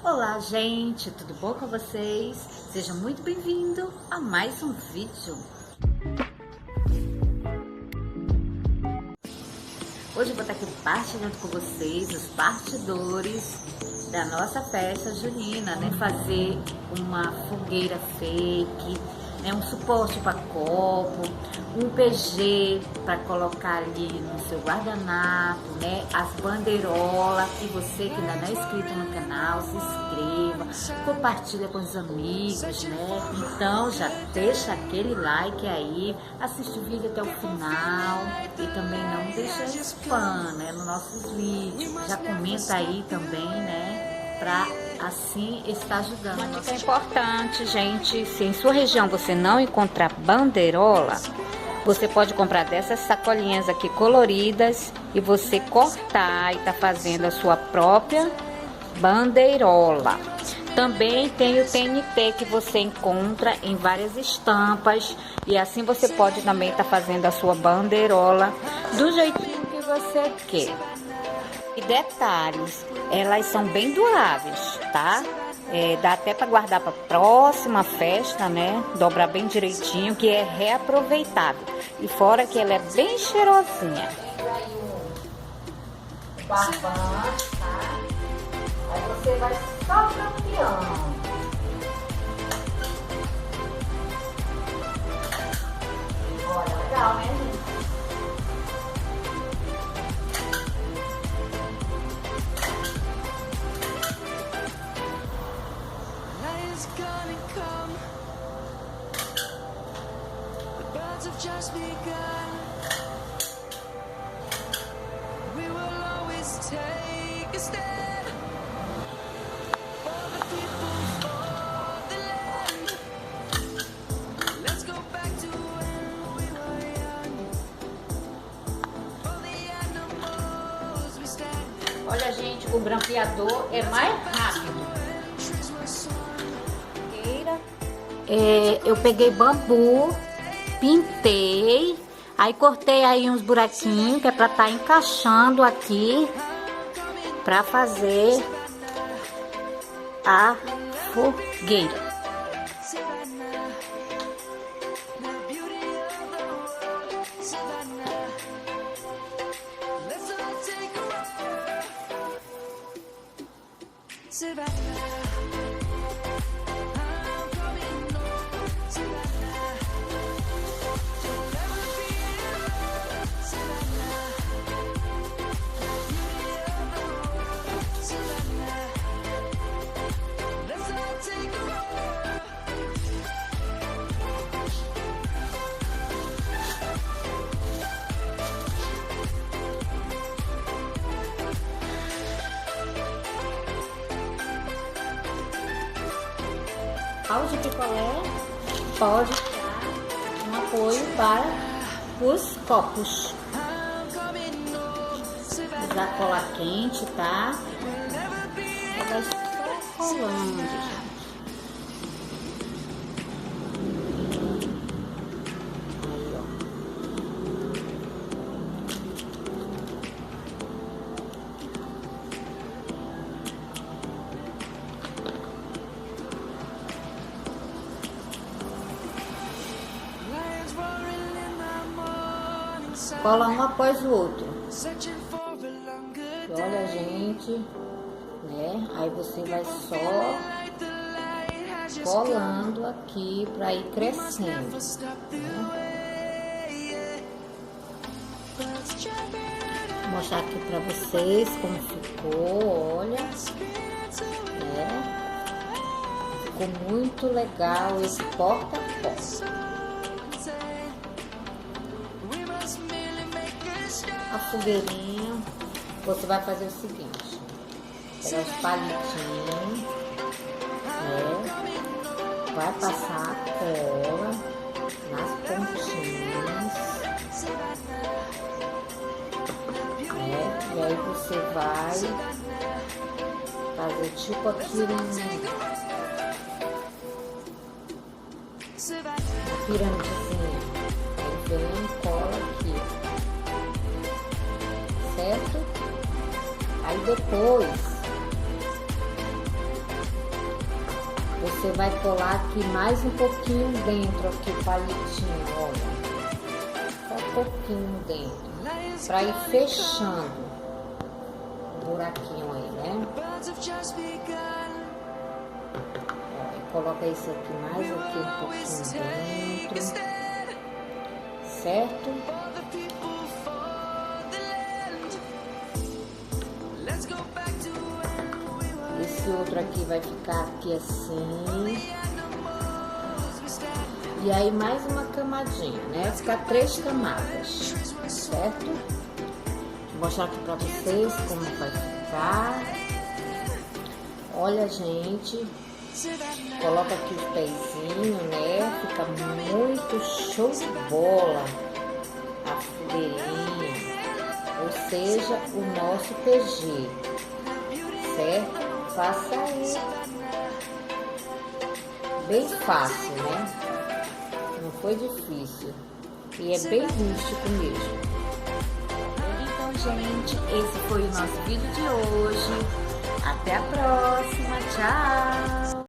Olá, gente, tudo bom com vocês? Seja muito bem-vindo a mais um vídeo. Hoje eu vou estar aqui partilhando com vocês os bastidores da nossa festa junina, né? Fazer uma fogueira fake, né? Um suporte para copo, um PG para colocar ali no seu guardanapo, né? As bandeirolas. E você que ainda não é inscrito no canal, se inscreva, compartilha com os amigos, né? Então já deixa aquele like aí, assiste o vídeo até o final e também não deixa spam, né, nos nossos vídeos. Já comenta aí também, né, para assim estar ajudando. Uma dica importante, gente: se em sua região você não encontrar bandeirola, você pode comprar dessas sacolinhas aqui coloridas e você cortar e tá fazendo a sua própria bandeirola. Também tem o TNT que você encontra em várias estampas e assim você pode também estar fazendo a sua bandeirola do jeitinho que você quer. E detalhes, elas são bem duráveis, tá? Dá até para guardar para próxima festa, né? Dobrar bem direitinho, que é reaproveitável. E fora que ela é bem cheirosinha. Barbante, tá? Aí você vai só campeando. Olha, legal, né, gente? Just begun. We will always take a stand for the people, for the land. Let's go back to when we were young. For the animals we stand. Olha, gente, o grampeador é mais rápido. Eu peguei bambu, pintei, aí cortei aí uns buraquinhos que é pra estar encaixando aqui pra fazer a fogueira. Pau de picolé pode dar um apoio para os copos. Usar cola quente, tá? Vai só colando, gente. Aí, ó. Cola um após o outro. E olha, gente, né? Aí você vai só colando aqui para ir crescendo, né? Vou mostrar aqui para vocês como ficou, olha, né? Ficou muito legal esse porta-copo. A fogueirinha, você vai fazer o seguinte: pegar os palitinhos, né? Vai passar a cola nas pontinhas, né? E aí você vai fazer tipo aqui uma piramidezinha. Aí vem cola aqui, certo? Aí depois você vai colar aqui mais um pouquinho dentro, aqui o palitinho, olha. Só um pouquinho dentro, pra ir fechando o buraquinho aí, né? Ó, e coloca isso aqui mais aqui um pouquinho dentro, certo? Esse outro aqui vai ficar aqui assim. E aí mais uma camadinha, né? Vai ficar 3 camadas, certo? Vou mostrar aqui pra vocês como vai ficar. Olha, gente. Coloca aqui os pezinhos, né? Fica muito show de bola a fogueirinha. Ou seja, o nosso PG, certo? Faça aí. Bem fácil, né? Não foi difícil. E é bem rústico mesmo. Então, gente, esse foi o nosso vídeo de hoje. Até a próxima. Tchau!